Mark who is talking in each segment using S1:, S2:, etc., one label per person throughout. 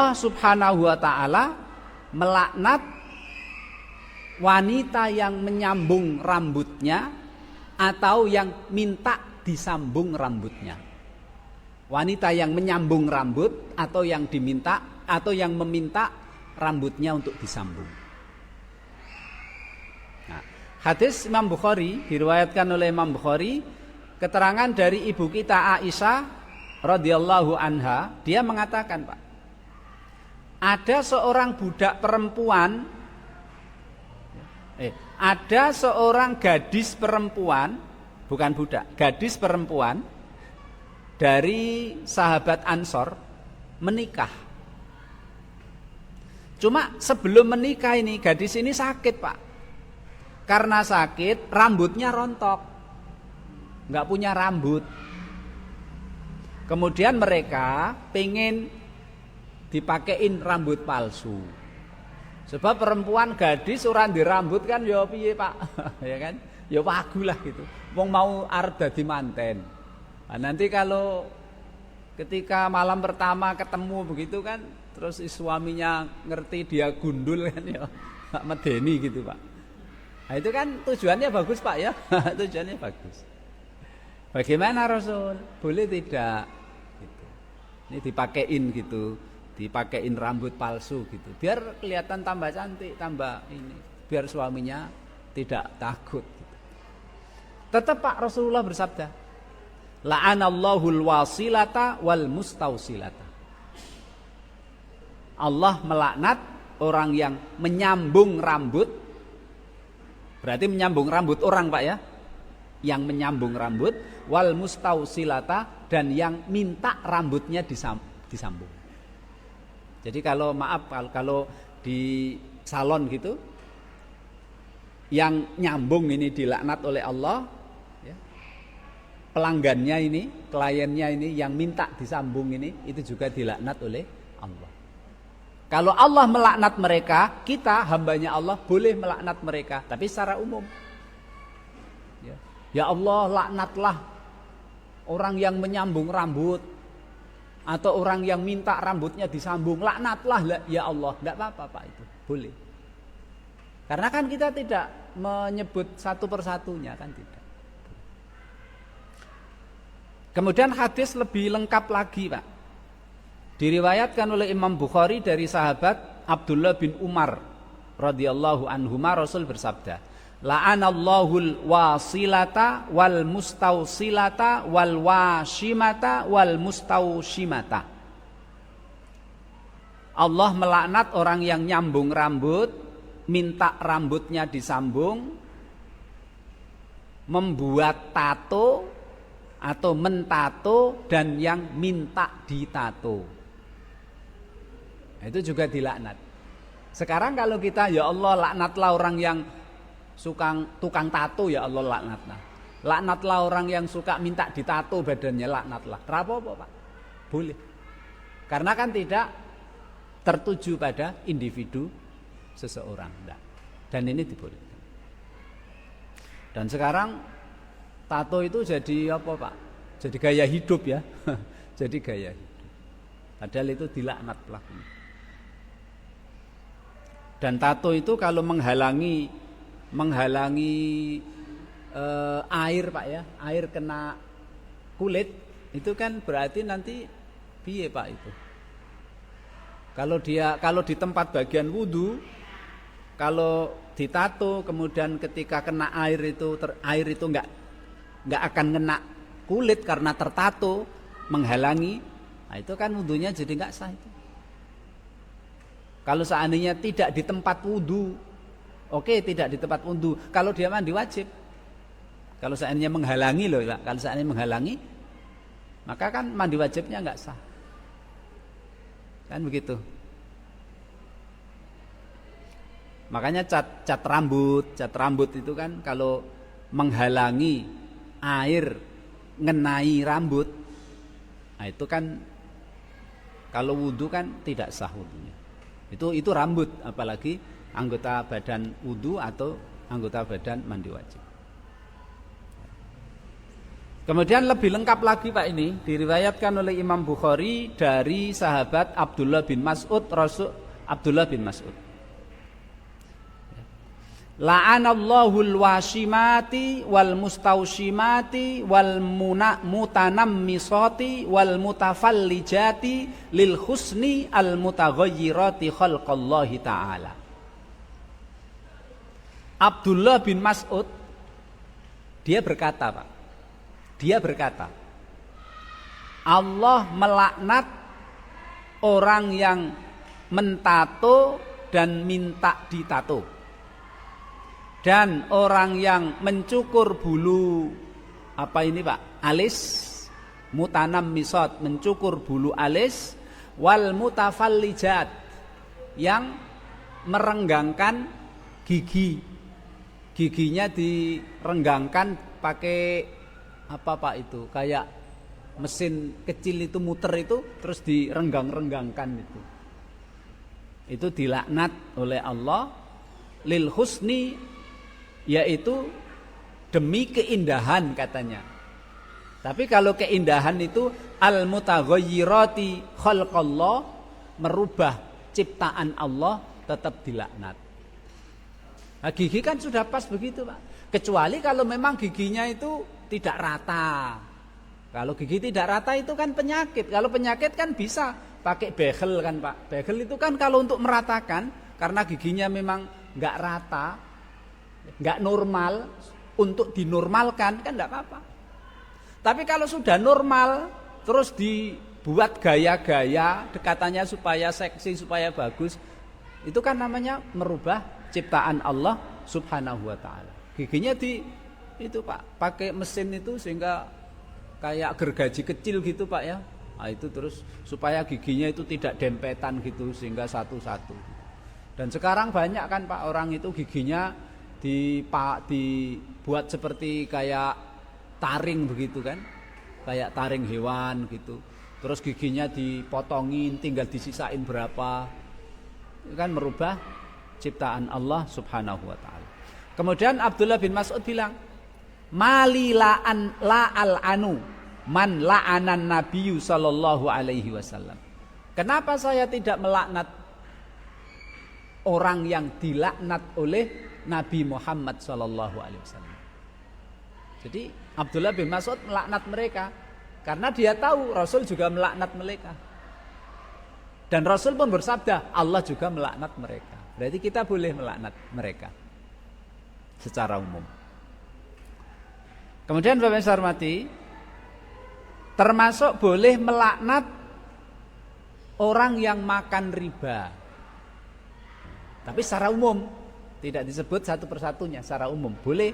S1: Allah Subhanahu wa ta'ala melaknat wanita yang menyambung rambutnya atau yang minta disambung rambutnya. Wanita yang menyambung rambut atau yang diminta atau yang meminta rambutnya untuk disambung. Nah, hadis Imam Bukhari diriwayatkan oleh Imam Bukhari, keterangan dari ibu kita Aisyah radhiyallahu anha, dia mengatakan, Pak, ada seorang budak perempuan, ada seorang gadis perempuan, bukan budak, gadis perempuan dari sahabat Ansor menikah. Cuma sebelum menikah ini gadis ini sakit, Pak. Karena sakit rambutnya rontok, nggak punya rambut. Kemudian mereka pengen dipakein rambut palsu. Sebab perempuan gadis ora di rambut kan ya piye, Pak? Ya kan? Ya wagu lah gitu. Wong mau arep dadi manten. Nah, nanti kalau ketika malam pertama ketemu begitu kan, terus suaminya ngerti dia gundul kan ya, Pak medeni gitu, Pak. Nah, itu kan tujuannya bagus, Pak ya. Tujuannya bagus. Bagaimana Rasul? Boleh tidak? Gitu. Ini dipakein gitu. Dipakein rambut palsu gitu, biar kelihatan tambah cantik, tambah ini, biar suaminya tidak takut gitu. Tetap Pak Rasulullah bersabda, la'anallahul wasilata wal mustausilata. Allah melaknat orang yang menyambung rambut, berarti menyambung rambut orang, Pak ya, yang menyambung rambut, wal mustausilata, dan yang minta rambutnya disambung. Jadi kalau di salon gitu, yang nyambung ini dilaknat oleh Allah, ya. Pelanggannya ini, kliennya ini yang minta disambung ini, itu juga dilaknat oleh Allah. Kalau Allah melaknat mereka, kita hambanya Allah boleh melaknat mereka, tapi secara umum. Ya Allah, laknatlah orang yang menyambung rambut, atau orang yang minta rambutnya disambung, laknatlah ya Allah. Tidak apa-apa, Pak, itu boleh. Karena kan kita tidak menyebut satu persatunya, kan tidak. Kemudian hadis lebih lengkap lagi, Pak. Diriwayatkan oleh Imam Bukhari dari sahabat Abdullah bin Umar radhiyallahu anhuma, Rasul bersabda, la'anallahul wasilata wal mustausilata wal washimata wal mustaushimata. Allah melaknat orang yang nyambung rambut, minta rambutnya disambung, membuat tato atau mentato, dan yang minta ditato. Itu juga dilaknat. Sekarang kalau kita, ya Allah laknatlah orang yang tukang tato, ya Allah laknatlah. Laknatlah orang yang suka minta ditato badannya, laknatlah. Rapopo, Pak? Boleh. Karena kan tidak tertuju pada individu seseorang. Dan ini dibolehkan. Dan sekarang tato itu jadi apa, Pak? Jadi gaya hidup ya. Jadi gaya hidup. Padahal itu dilaknat pelakunya. Dan tato itu kalau menghalangi air, Pak ya, air kena kulit, itu kan berarti nanti piye, Pak, itu. Kalau di tempat bagian wudu, kalau ditato kemudian ketika kena air itu nggak akan kena kulit karena tertato, menghalangi, nah itu kan wudunya jadi nggak sah itu. Kalau seandainya tidak di tempat wudu, oke, tidak di tempat wudu. Kalau dia mandi wajib. Kalau seandainya menghalangi loh, Pak. Kalau seandainya menghalangi, maka kan mandi wajibnya nggak sah. Kan begitu. Makanya cat rambut itu kan kalau menghalangi air ngenai rambut, nah itu kan kalau wudu kan tidak sah wudunya. Itu rambut, apalagi anggota badan wudu atau anggota badan mandi wajib. Kemudian lebih lengkap lagi Pak, ini diriwayatkan oleh Imam Bukhari dari sahabat Abdullah bin Mas'ud, Rasul Abdullah bin Mas'ud. La'anallahul washimati wal mustaushimati wal mutanammisati wal mutafallijati lil husni al mutaghayyirati khalqallahi ta'ala. Abdullah bin Mas'ud dia berkata, Pak. Dia berkata, Allah melaknat orang yang mentato dan minta ditato, dan orang yang mencukur bulu apa ini Pak? Alis, mutanammisat, mencukur bulu alis, wal mutafallijat, yang merenggangkan gigi. Giginya direnggangkan pakai apa Pak itu? Kayak mesin kecil itu muter itu terus direnggang-renggangkan itu. Itu dilaknat oleh Allah lil husni, yaitu demi keindahan katanya. Tapi kalau keindahan itu al mutaghayyirati khalqallah, merubah ciptaan Allah, tetap dilaknat. Nah, gigi kan sudah pas begitu Pak. Kecuali kalau memang giginya itu tidak rata. Kalau gigi tidak rata itu kan penyakit. Kalau penyakit kan bisa pakai begel kan Pak. Begel itu kan kalau untuk meratakan, karena giginya memang nggak rata, nggak normal, untuk dinormalkan kan nggak apa-apa. Tapi kalau sudah normal terus dibuat gaya-gaya dekatannya supaya seksi, supaya bagus, itu kan namanya merubah ciptaan Allah Subhanahu wa ta'ala. Giginya itu Pak, pakai mesin itu sehingga kayak gergaji kecil gitu Pak ya. Nah, itu terus supaya giginya itu tidak dempetan gitu sehingga satu-satu. Dan sekarang banyak kan Pak orang itu giginya dibuat seperti kayak taring begitu kan, kayak taring hewan gitu. Terus giginya dipotongin, tinggal disisain berapa. Itu kan merubah ciptaan Allah Subhanahu wa ta'ala. Kemudian Abdullah bin Mas'ud bilang, mali la'al anu man la'anan nabiyyu sallallahu alaihi wasallam. Kenapa saya tidak melaknat orang yang dilaknat oleh Nabi Muhammad sallallahu alaihi wasallam? Jadi Abdullah bin Mas'ud melaknat mereka karena dia tahu Rasul juga melaknat mereka. Dan Rasul pun bersabda, Allah juga melaknat mereka. Berarti kita boleh melaknat mereka secara umum. Kemudian Bapak Ibu hormati, termasuk boleh melaknat orang yang makan riba. Tapi secara umum, tidak disebut satu persatunya, secara umum boleh.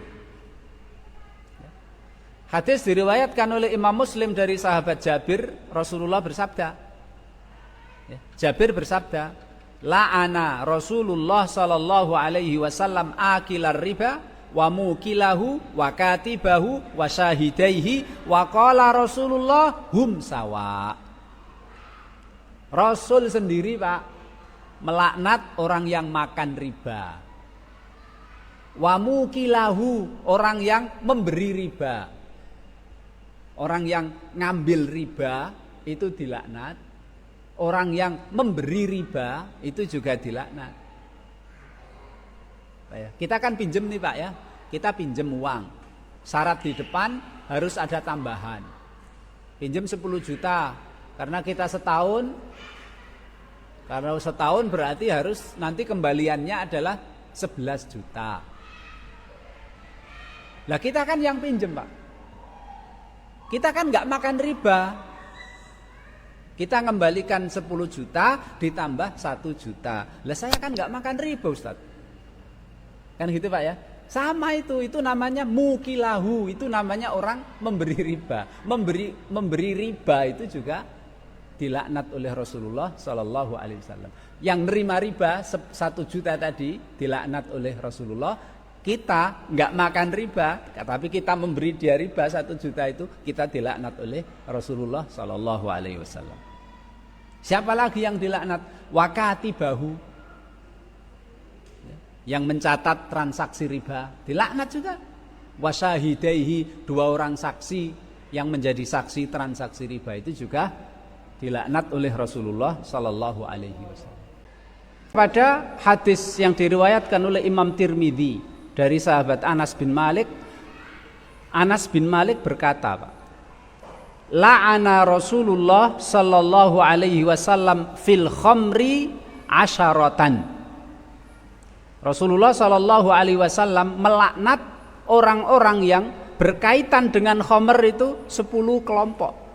S1: Hadis diriwayatkan oleh Imam Muslim dari sahabat Jabir, Rasulullah bersabda. Jabir bersabda, la'ana Rasulullah sallallahu alaihi wasallam akilar riba wa mukilahu wa katibahu wa syahidaihi wa qala Rasulullah hum sawa. Rasul sendiri Pak melaknat orang yang makan riba. Wa mukilahu, orang yang memberi riba. Orang yang ngambil riba itu dilaknat. Orang yang memberi riba itu juga dilaknat. Kita kan pinjem nih Pak ya, kita pinjem uang. Syarat di depan harus ada tambahan. Pinjem 10 juta karena kita setahun. Karena setahun berarti harus nanti kembaliannya adalah 11 juta. Lah kita kan yang pinjem Pak. Kita kan nggak makan riba. Kita ngembalikan 10 juta ditambah 1 juta. Lah saya kan nggak makan riba Ustaz. Kan gitu Pak ya. Sama itu namanya mukilahu, itu namanya orang memberi riba. Memberi riba itu juga dilaknat oleh Rasulullah Sallallahu Alaihi Wasallam. Yang nerima riba 1 juta tadi dilaknat oleh Rasulullah. Kita nggak makan riba, tapi kita memberi dia riba 1 juta itu, kita dilaknat oleh Rasulullah Sallallahu Alaihi Wasallam. Siapa lagi yang dilaknat? Wakatibahu, yang mencatat transaksi riba, dilaknat juga. Wasyahidaihi, 2 orang saksi yang menjadi saksi transaksi riba itu juga dilaknat oleh Rasulullah sallallahu alaihi wasallam. Pada hadis yang diriwayatkan oleh Imam Tirmidzi dari sahabat Anas bin Malik berkata, Pak, la'ana Rasulullah sallallahu alaihi wasallam fil khamri asyaratan. Rasulullah sallallahu alaihi wasallam melaknat orang-orang yang berkaitan dengan khamr itu 10 kelompok.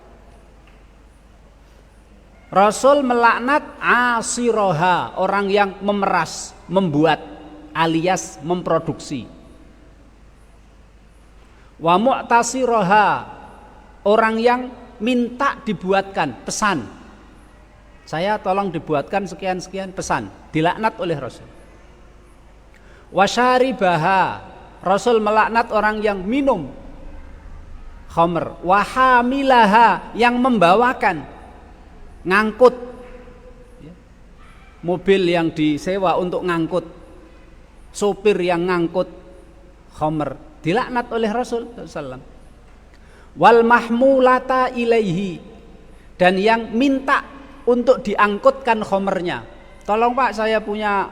S1: Rasul melaknat asiroha, orang yang memeras, membuat alias memproduksi. Wa mu'tasiroha, orang yang minta dibuatkan, pesan. Saya tolong dibuatkan sekian-sekian, pesan, dilaknat oleh Rasul. Wa syaribaha, Rasul melaknat orang yang minum khamr. Wa hamilaha, yang membawakan, ngangkut, mobil yang disewa untuk ngangkut, sopir yang ngangkut khamr, dilaknat oleh Rasul SAW. Wal mahmulata ilaihi, dan yang minta untuk diangkutkan khamrnya. Tolong Pak, saya punya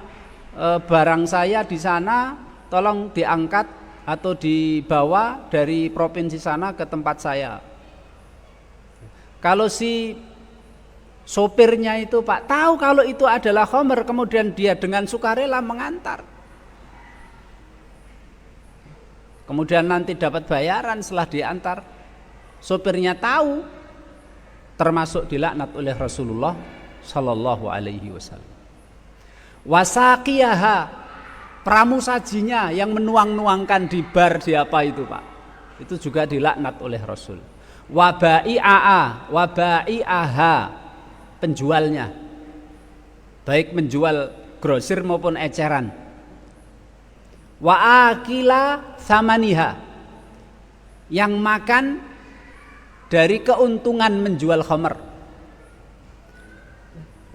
S1: barang saya di sana, tolong diangkat atau dibawa dari provinsi sana ke tempat saya. Kalau si sopirnya itu Pak tahu kalau itu adalah khamr, kemudian dia dengan sukarela mengantar, kemudian nanti dapat bayaran setelah diantar, sopirnya tahu, termasuk dilaknat oleh Rasulullah sallallahu alaihi wasallam. Wasaqiyaha, pramusajinya yang menuang-nuangkan di bar di apa itu Pak, itu juga dilaknat oleh Rasul. Wabai'aha, penjualnya, baik menjual grosir maupun eceran. Wa akila samaniha, yang makan dari keuntungan menjual khamr.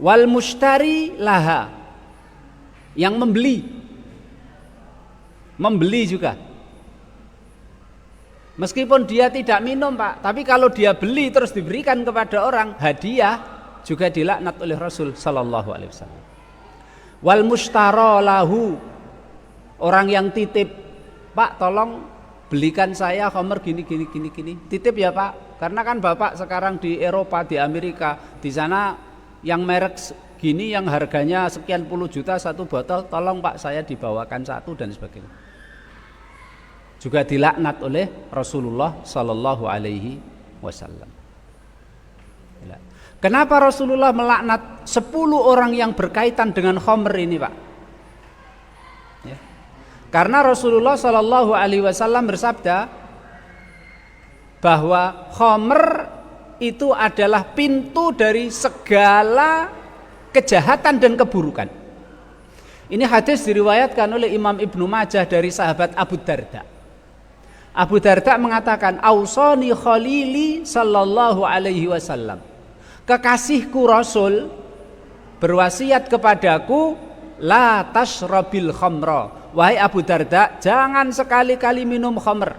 S1: Wal mushtari laha, yang membeli juga. Meskipun dia tidak minum Pak, tapi kalau dia beli terus diberikan kepada orang hadiah, juga dilaknat oleh Rasul sallallahu alaihi wasallam. Wal mushtara lahu, orang yang titip, Pak tolong belikan saya khamr gini. Titip ya Pak, karena kan Bapak sekarang di Eropa, di Amerika, di sana yang merek gini yang harganya sekian puluh juta satu botol, tolong Pak saya dibawakan satu dan sebagainya. Juga dilaknat oleh Rasulullah sallallahu alaihi wasallam. Kenapa Rasulullah melaknat 10 orang yang berkaitan dengan khamr ini Pak? Ya. Karena Rasulullah sallallahu alaihi wasallam bersabda bahwa khamr itu adalah pintu dari segala kejahatan dan keburukan. Ini hadis diriwayatkan oleh Imam Ibnu Majah dari sahabat Abu Darda. Abu Darda mengatakan, "Ausani khalili sallallahu alaihi wasallam." Kekasihku Rasul berwasiat kepadaku, la tashrabil khamra. Wahai Abu Darda, jangan sekali-kali minum khamr.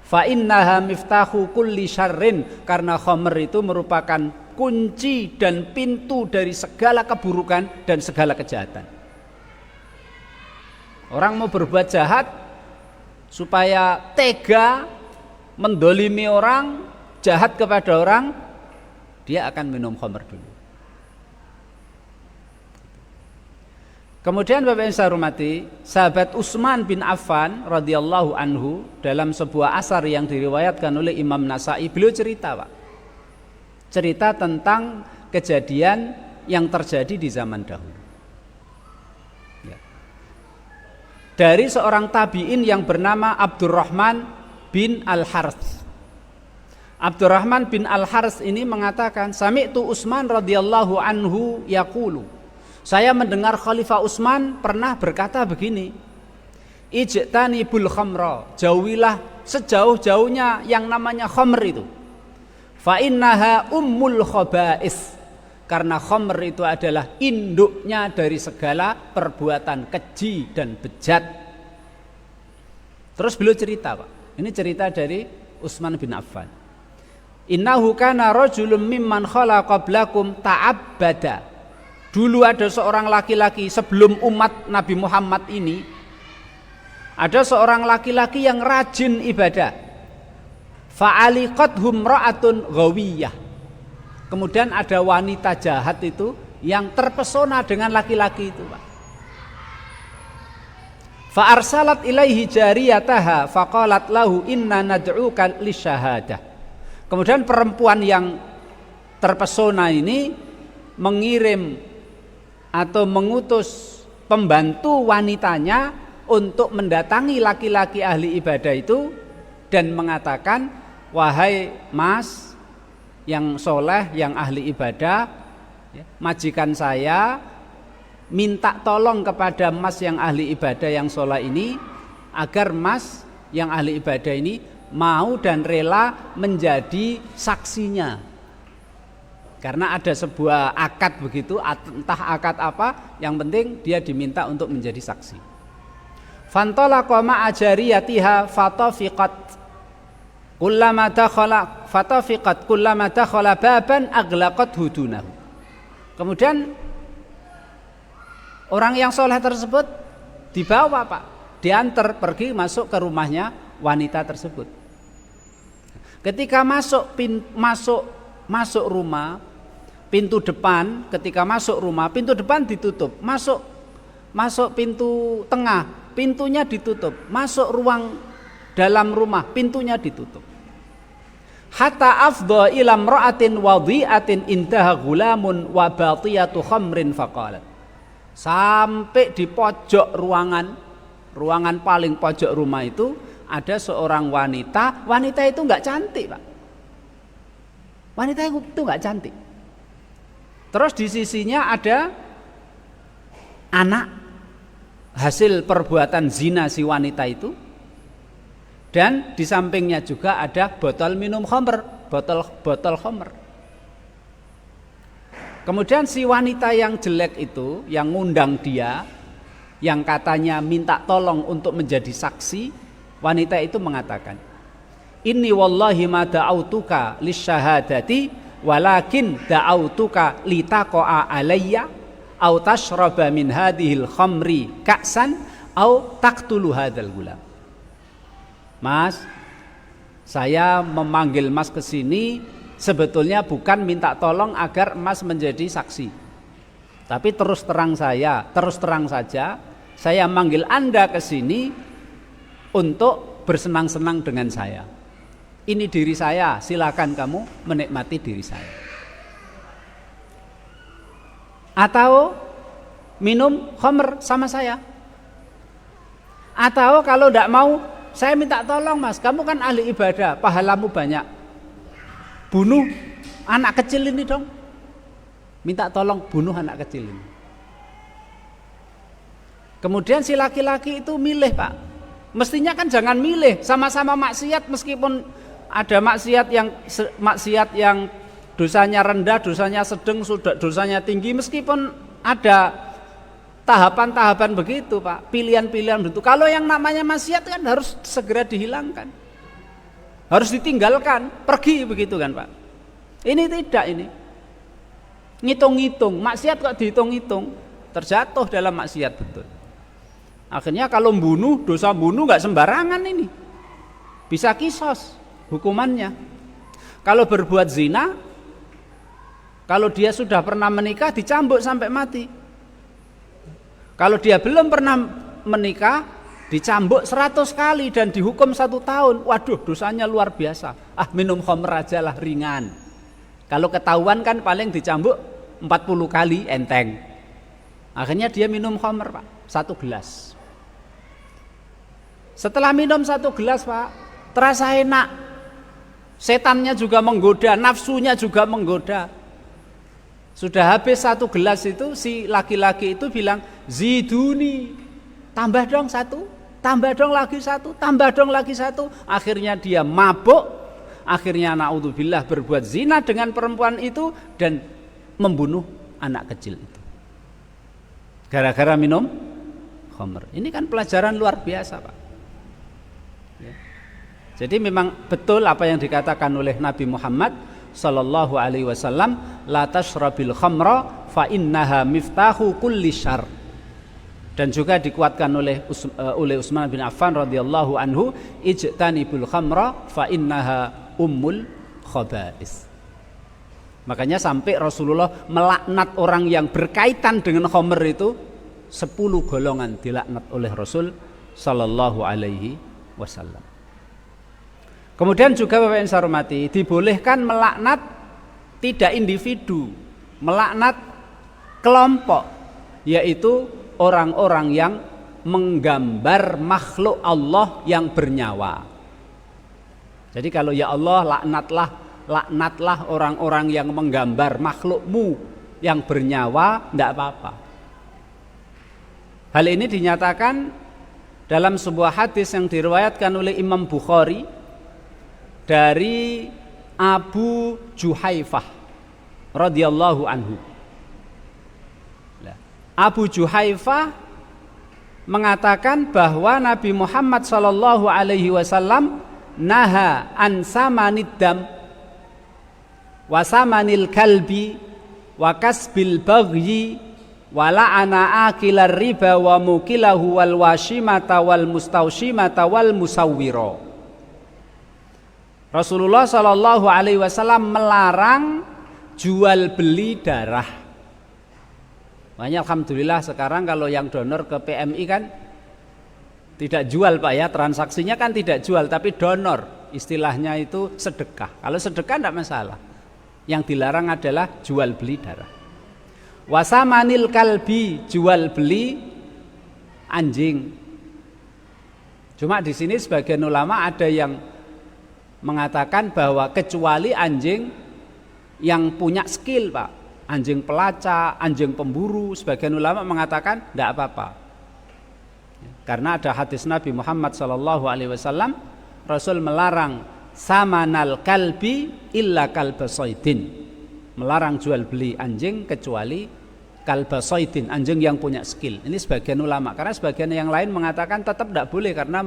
S1: Fa innaha miftahu kulli syarrin, karena khamr itu merupakan kunci dan pintu dari segala keburukan dan segala kejahatan. Orang mau berbuat jahat supaya tega mendolimi orang, jahat kepada orang, dia akan minum khamr dulu. Kemudian Bapak yang saya hormati, sahabat Utsman bin Affan radhiyallahu anhu dalam sebuah asar yang diriwayatkan oleh Imam Nasa'i, beliau cerita Pak, cerita tentang kejadian yang terjadi di zaman dahulu. Dari seorang tabi'in yang bernama Abdurrahman bin Al-Harts. Abdurrahman bin Al-Harts ini mengatakan, sami'tu Utsman radhiyallahu anhu yaqulu. Saya mendengar Khalifah Utsman pernah berkata begini, ijtanibul khamra, jauhilah sejauh-jauhnya yang namanya khamr itu. Fa innaha ummul khaba'is, karena khamr itu adalah induknya dari segala perbuatan keji dan bejat. Terus beliau cerita Pak, ini cerita dari Utsman bin Affan. Innahu kana rajulun mimman khala qablakum ta'abbada. Dulu ada seorang laki-laki sebelum umat Nabi Muhammad ini, ada seorang laki-laki yang rajin ibadah. Fa'aliqathum ra'atun ghawiyah. Kemudian ada wanita jahat itu yang terpesona dengan laki-laki itu, Pak. Fa'arsalat ilaihi jariyataha faqalat lahu inna nad'uka lisyahadah. Kemudian perempuan yang terpesona ini mengirim atau mengutus pembantu wanitanya untuk mendatangi laki-laki ahli ibadah itu dan mengatakan, wahai mas yang soleh, yang ahli ibadah, majikan saya minta tolong kepada mas yang ahli ibadah yang soleh ini agar mas yang ahli ibadah ini mau dan rela menjadi saksinya. Karena ada sebuah akad begitu, entah akad apa, yang penting dia diminta untuk menjadi saksi. Fantalaqa ma'a jariyatiha fatafiqat kullama dakhala baban aghlaqat hudunahu. Kemudian orang yang soleh tersebut dibawa, Pak, diantar pergi masuk ke rumahnya wanita tersebut. Ketika masuk rumah, pintu depan, ketika masuk rumah, pintu depan ditutup. Masuk pintu tengah, pintunya ditutup. Masuk ruang dalam rumah, pintunya ditutup. Hatta afdha ila imra'atin wadhi'atin intaha ghulamun wa batiyatu khamrin faqalat. Sampai di pojok ruangan paling pojok rumah itu ada seorang wanita itu nggak cantik, Pak. Wanita itu nggak cantik. Terus di sisinya ada anak hasil perbuatan zina si wanita itu, dan di sampingnya juga ada botol minum khamr, botol khamr. Kemudian si wanita yang jelek itu, yang ngundang dia, yang katanya minta tolong untuk menjadi saksi, wanita itu mengatakan, inni wallahi ma da'autuka lisyahadati walakin da'autuka litaqa'a alayya au tashraba min hadhil khamri ka'san au taqtulu hadzal gulam. Mas, saya memanggil Mas ke sini sebetulnya bukan minta tolong agar Mas menjadi saksi. Tapi terus terang saja, saya manggil Anda ke sini untuk bersenang-senang dengan saya. Ini diri saya, silakan kamu menikmati diri saya. Atau minum khamr sama saya. Atau kalau tidak mau, saya minta tolong Mas, kamu kan ahli ibadah, pahalamu banyak. Bunuh anak kecil ini dong. Minta tolong bunuh anak kecil ini. Kemudian si laki-laki itu milih, Pak. Mestinya kan jangan milih, sama-sama maksiat, meskipun ada maksiat yang dosanya rendah, dosanya sedang, dosanya tinggi, meskipun ada tahapan-tahapan begitu, Pak, pilihan-pilihan begitu. Kalau yang namanya maksiat kan harus segera dihilangkan, harus ditinggalkan, pergi begitu kan, Pak. Ini tidak, ini ngitung-ngitung, maksiat kok dihitung-hitung, terjatuh dalam maksiat betul. Akhirnya kalau dosa bunuh nggak sembarangan, ini bisa kisos hukumannya. Kalau berbuat zina, kalau dia sudah pernah menikah dicambuk sampai mati. Kalau dia belum pernah menikah dicambuk 100 kali dan dihukum 1 tahun. Waduh, dosanya luar biasa. Minum khamr aja lah, ringan. Kalau ketahuan kan paling dicambuk 40 kali, enteng. Akhirnya dia minum khamr, Pak, 1 gelas. Setelah minum 1 gelas, Pak, terasa enak. Setannya juga menggoda, nafsunya juga menggoda. Sudah habis 1 gelas itu, si laki-laki itu bilang, ziduni, tambah dong 1, tambah dong lagi 1, tambah dong lagi 1. Akhirnya dia mabuk, akhirnya naudzubillah berbuat zina dengan perempuan itu dan membunuh anak kecil itu. Gara-gara minum khamr. Ini kan pelajaran luar biasa, Pak. Jadi memang betul apa yang dikatakan oleh Nabi Muhammad sallallahu alaihi wasallam, la tashrabil khamra fa innaha miftahu kulli syarr. Dan juga dikuatkan oleh Utsman bin Affan radhiyallahu anhu, ijtanibul khamra fa innaha ummul khaba'is. Makanya sampai Rasulullah melaknat orang yang berkaitan dengan khamr itu 10 golongan dilaknat oleh Rasul sallallahu alaihi wasallam. Kemudian juga Bapak yang saya hormati, dibolehkan melaknat tidak individu, melaknat kelompok, yaitu orang-orang yang menggambar makhluk Allah yang bernyawa. Jadi kalau ya Allah laknatlah orang-orang yang menggambar makhlukmu yang bernyawa, tidak apa-apa. Hal ini dinyatakan dalam sebuah hadis yang diriwayatkan oleh Imam Bukhari dari Abu Juhaifah radhiyallahu anhu. Abu Juhaifah mengatakan bahwa Nabi Muhammad sallallahu alaihi wasallam naha an samanid dam wa samanil kalbi wa kasbil baghyi wa la'ana akilar riba wa mukilahu wal washimata wal mustaushimata wal musawwira. Rasulullah sallallahu alaihi wasallam melarang jual beli darah. Makanya alhamdulillah sekarang kalau yang donor ke PMI kan tidak jual Pak ya, transaksinya kan tidak jual tapi donor, istilahnya itu sedekah. Kalau sedekah tidak masalah. Yang dilarang adalah jual beli darah. Wasamanil kalbi, jual beli anjing. Cuma di sini sebagian ulama ada yang mengatakan bahwa kecuali anjing yang punya skill Pak. Anjing pelacak, anjing pemburu, sebagian ulama mengatakan tidak apa-apa. Karena ada hadis Nabi Muhammad SAW, Rasul melarang samanal kalbi illa kalbasoidin, melarang jual beli anjing kecuali kalbasoidin, anjing yang punya skill. Ini sebagian ulama, karena sebagian yang lain mengatakan tetap tidak boleh karena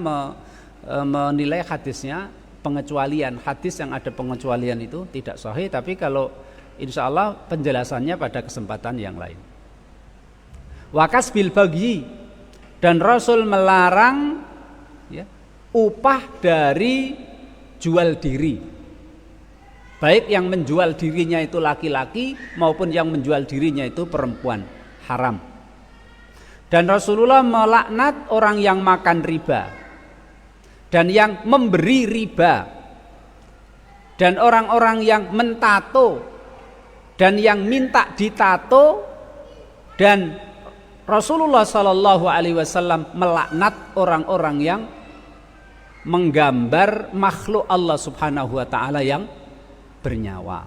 S1: menilai hadisnya pengecualian. Hadis yang ada pengecualian itu tidak sahih, tapi kalau insya Allah penjelasannya pada kesempatan yang lain. Wakas bil bagi, dan Rasul melarang ya, upah dari jual diri, baik yang menjual dirinya itu laki-laki maupun yang menjual dirinya itu perempuan, haram. Dan Rasulullah melaknat orang yang makan riba dan yang memberi riba dan orang-orang yang mentato dan yang minta ditato, dan Rasulullah sallallahu alaihi wasallam melaknat orang-orang yang menggambar makhluk Allah Subhanahu wa taala yang bernyawa.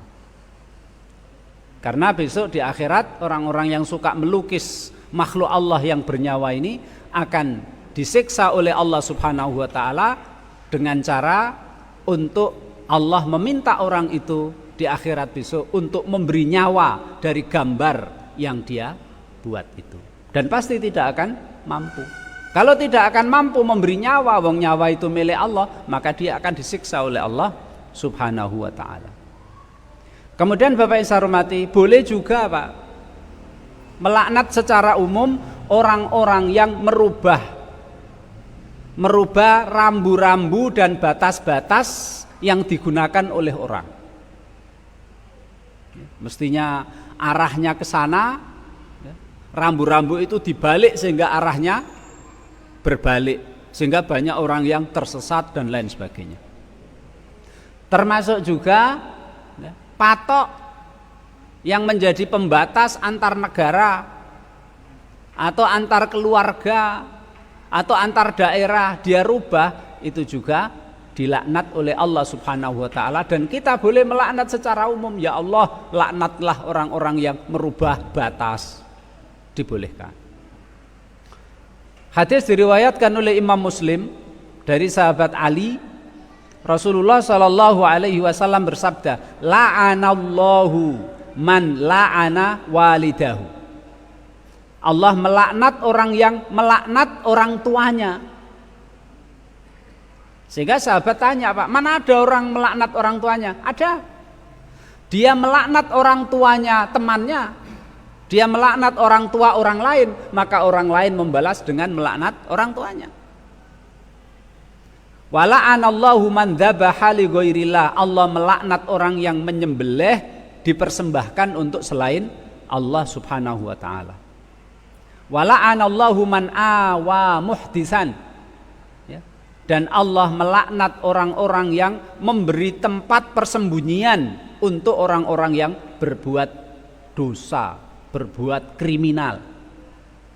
S1: Karena besok di akhirat orang-orang yang suka melukis makhluk Allah yang bernyawa ini akan disiksa oleh Allah Subhanahu wa taala dengan cara untuk Allah meminta orang itu di akhirat besok untuk memberi nyawa dari gambar yang dia buat itu, dan pasti tidak akan mampu. Kalau tidak akan mampu memberi nyawa, wong nyawa itu milik Allah, maka dia akan disiksa oleh Allah Subhanahu wa taala. Kemudian Bapak yang saya hormati, boleh juga Pak melaknat secara umum orang-orang yang merubah rambu-rambu dan batas-batas yang digunakan oleh orang. Mestinya arahnya ke sana, rambu-rambu itu dibalik sehingga arahnya berbalik, sehingga banyak orang yang tersesat dan lain sebagainya. Termasuk juga patok yang menjadi pembatas antar negara atau antar keluarga atau antar daerah, dia rubah, itu juga dilaknat oleh Allah Subhanahu wa taala, dan kita boleh melaknat secara umum, ya Allah laknatlah orang-orang yang merubah batas, dibolehkan. Hadis diriwayatkan oleh Imam Muslim dari sahabat Ali, Rasulullah sallallahu alaihi wasallam bersabda, la'anallahu man la'ana walidahu. Allah melaknat orang yang melaknat orang tuanya. Sehingga sahabat tanya, Pak, mana ada orang melaknat orang tuanya? Ada. Dia melaknat orang tuanya temannya, dia melaknat orang tua orang lain, maka orang lain membalas dengan melaknat orang tuanya. Wala'anallahu man dzabaha li ghairillah. Allah melaknat orang yang menyembelih dipersembahkan untuk selain Allah Subhanahu wa taala. Wala'anallahu man awa muhdisan. Ya. Dan Allah melaknat orang-orang yang memberi tempat persembunyian untuk orang-orang yang berbuat dosa, berbuat kriminal,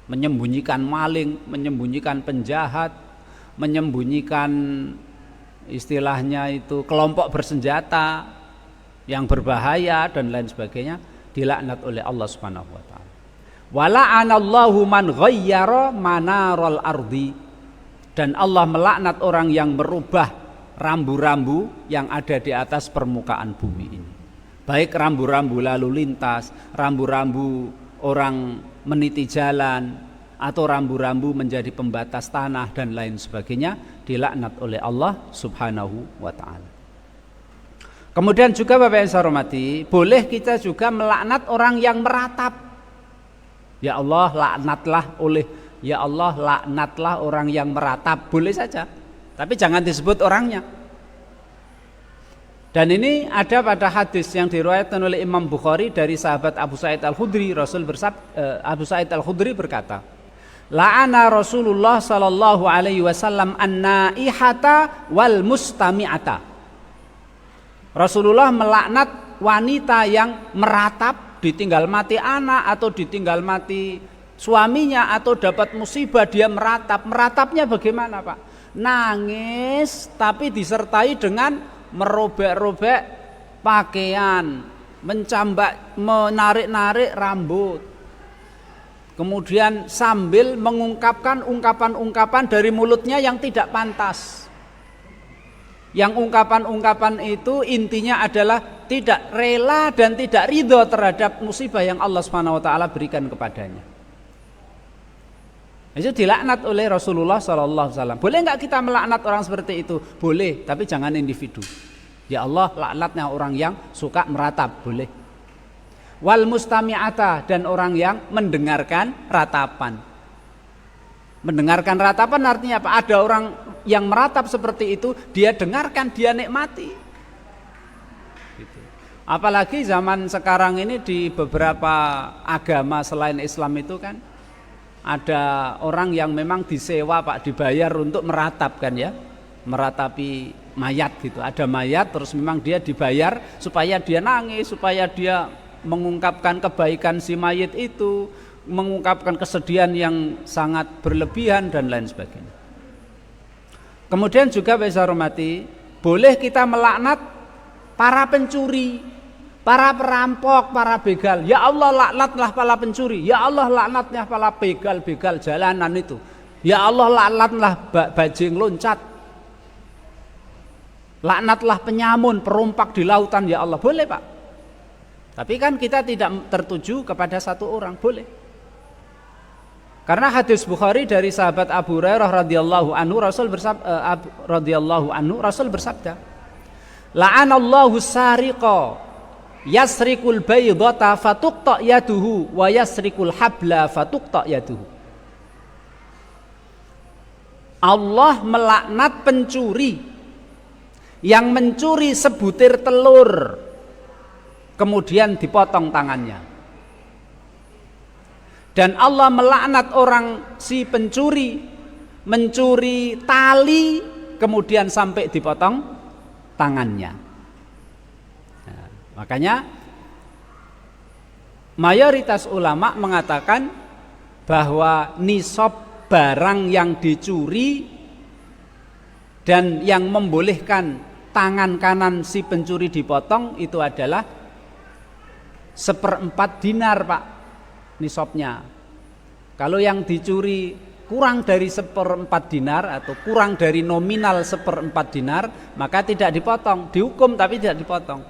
S1: menyembunyikan maling, menyembunyikan penjahat, menyembunyikan istilahnya itu kelompok bersenjata yang berbahaya dan lain sebagainya, dilaknat oleh Allah Subhanahu wa taala. Wala'anallahu man ghayyara manaral ardi. Dan Allah melaknat orang yang merubah rambu-rambu yang ada di atas permukaan bumi ini. Baik rambu-rambu lalu lintas, rambu-rambu orang meniti jalan, atau rambu-rambu menjadi pembatas tanah dan lain sebagainya, dilaknat oleh Allah Subhanahu wa taala. Kemudian juga Bapak yang saya hormati, boleh kita juga melaknat orang yang meratap. Ya Allah laknatlah orang yang meratap, boleh saja. Tapi jangan disebut orangnya. Dan ini ada pada hadis yang diriwayatkan oleh Imam Bukhari dari sahabat Abu Sa'id Al-Khudri. Abu Sa'id Al-Khudri berkata, la'ana Rasulullah sallallahu alaihi wasallam an-naihata wal mustami'ata. Rasulullah melaknat wanita yang meratap, ditinggal mati anak atau ditinggal mati suaminya atau dapat musibah dia meratap. Meratapnya bagaimana, Pak? Nangis tapi disertai dengan merobek-robek pakaian, menarik-narik rambut. Kemudian sambil mengungkapkan ungkapan-ungkapan dari mulutnya yang tidak pantas. Yang ungkapan-ungkapan itu intinya adalah tidak rela dan tidak ridho terhadap musibah yang Allah Subhanahu wa taala berikan kepadanya. Itu dilaknat oleh Rasulullah SAW. Boleh nggak kita melaknat orang seperti itu? Boleh, tapi jangan individu. Ya Allah, laknatnya orang yang suka meratap, boleh. Wal mustami'ata, dan orang yang mendengarkan ratapan. Mendengarkan ratapan artinya apa? Ada orang yang meratap seperti itu, dia dengarkan, dia nikmati. Gitu. Apalagi zaman sekarang ini di beberapa agama selain Islam itu kan ada orang yang memang disewa, Pak, dibayar untuk meratap kan ya, meratapi mayat gitu. Ada mayat terus memang dia dibayar supaya dia nangis, supaya dia mengungkapkan kebaikan si mayit itu, mengungkapkan kesedihan yang sangat berlebihan dan lain sebagainya. Kemudian juga bisa hormati, boleh kita melaknat para pencuri, para perampok, para begal. Ya Allah, laknatlah para pencuri. Ya Allah, laknatlah para begal-begal jalanan itu. Ya Allah, laknatlah bajing loncat. Laknatlah penyamun, perompak di lautan. Ya Allah, boleh, Pak. Tapi kan kita tidak tertuju kepada satu orang, boleh. Karena hadis Bukhari dari sahabat Abu Hurairah radhiyallahu anhu, Rasul bersabda, la'anallahu sariqa yasrikul baydata fatuqta yaduhu wa yasrikul habla fatuqta yaduhu. Allah melaknat pencuri yang mencuri sebutir telur kemudian dipotong tangannya. Dan Allah melaknat orang si pencuri mencuri tali kemudian sampai dipotong tangannya. Nah, makanya mayoritas ulama mengatakan bahwa nisab barang yang dicuri dan yang membolehkan tangan kanan si pencuri dipotong itu adalah 1/4 dinar, Pak, nisabnya. Kalau yang dicuri kurang dari 1/4 dinar atau kurang dari nominal 1/4 dinar, maka tidak dipotong, dihukum tapi tidak dipotong.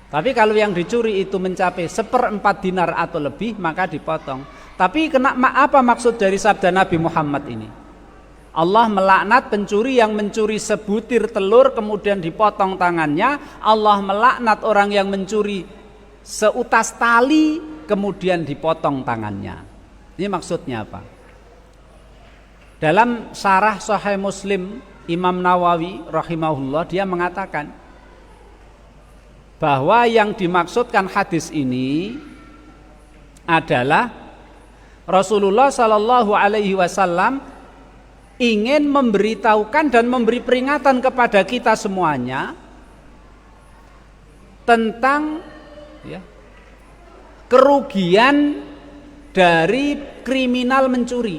S1: Tapi kalau yang dicuri itu mencapai 1/4 dinar atau lebih, maka dipotong. Tapi apa maksud dari sabda Nabi Muhammad ini? Allah melaknat pencuri yang mencuri sebutir telur kemudian dipotong tangannya. Allah melaknat orang yang mencuri seutas tali kemudian dipotong tangannya. Ini maksudnya apa? Dalam syarah Sahih Muslim, Imam Nawawi rahimahullah dia mengatakan bahwa yang dimaksudkan hadis ini adalah Rasulullah Shallallahu Alaihi Wasallam ingin memberitahukan dan memberi peringatan kepada kita semuanya tentang kerugian dari kriminal mencuri.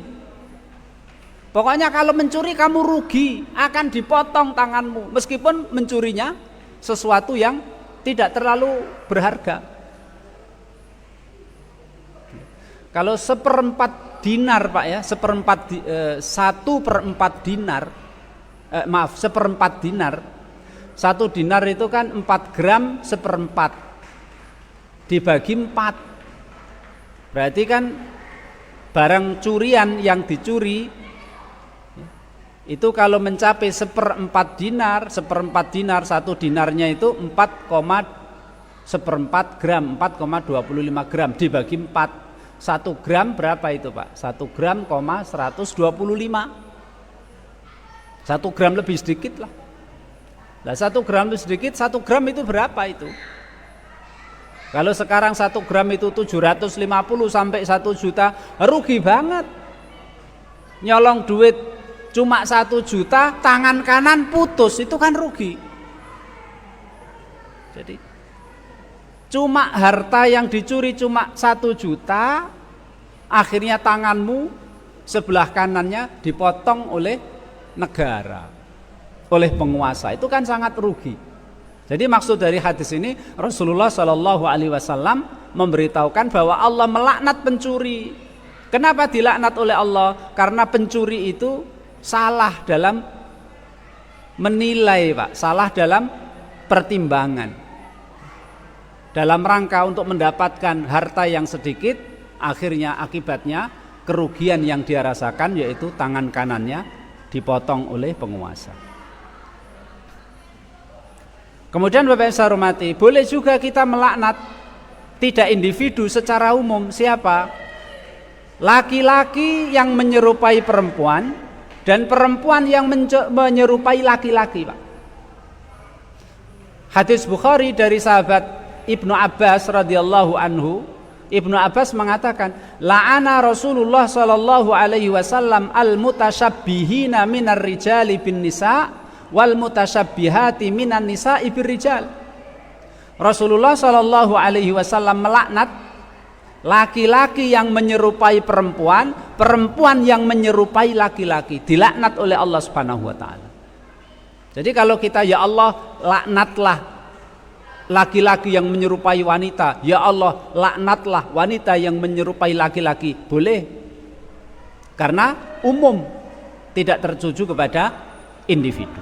S1: Pokoknya kalau mencuri kamu rugi, akan dipotong tanganmu meskipun mencurinya sesuatu yang tidak terlalu berharga. Kalau 1/4 dinar Pak ya, 1/4 dinar, 1/4 dinar, 1 dinar itu kan 4 gram 1/4 dibagi 4, berarti kan barang curian yang dicuri itu kalau mencapai 1/4 dinar, 1 dinarnya itu 4,1/4 gram, 4,25 gram dibagi 4. 1 gram berapa itu Pak? 1 gram, 125. 1 gram lebih sedikit lah. Nah 1 gram lebih sedikit, 1 gram itu berapa itu? Kalau sekarang 1 gram itu 750 sampai 1 juta, rugi banget. Nyolong duit cuma 1 juta, tangan kanan putus, itu kan rugi. Jadi cuma harta yang dicuri cuma 1 juta, akhirnya tanganmu sebelah kanannya dipotong oleh negara, oleh penguasa. Itu kan sangat rugi. Jadi maksud dari hadis ini Rasulullah Shallallahu Alaihi Wasallam memberitahukan bahwa Allah melaknat pencuri. Kenapa dilaknat oleh Allah? Karena pencuri itu salah dalam menilai Pak, salah dalam pertimbangan. Dalam rangka untuk mendapatkan harta yang sedikit, akhirnya akibatnya kerugian yang dia rasakan yaitu tangan kanannya dipotong oleh penguasa. Kemudian Bapak Ibu saya hormati, boleh juga kita melaknat tidak individu secara umum. Siapa? Laki-laki yang menyerupai perempuan dan perempuan yang menyerupai laki-laki, Pak. Hadis Bukhari dari sahabat Ibnu Abbas radhiyallahu anhu, Ibnu Abbas mengatakan, la'ana Rasulullah sallallahu alaihi wasallam al-mutasyabbihina minar rijali bin nisa wal mutasyabbihati minan nisa'i bir rijal. Rasulullah sallallahu alaihi wasallam melaknat laki-laki yang menyerupai perempuan, perempuan yang menyerupai laki-laki, dilaknat oleh Allah Subhanahu wa taala. Jadi kalau kita ya Allah laknatlah laki-laki yang menyerupai wanita, ya Allah laknatlah wanita yang menyerupai laki-laki, boleh, karena umum, tidak tertuju kepada individu.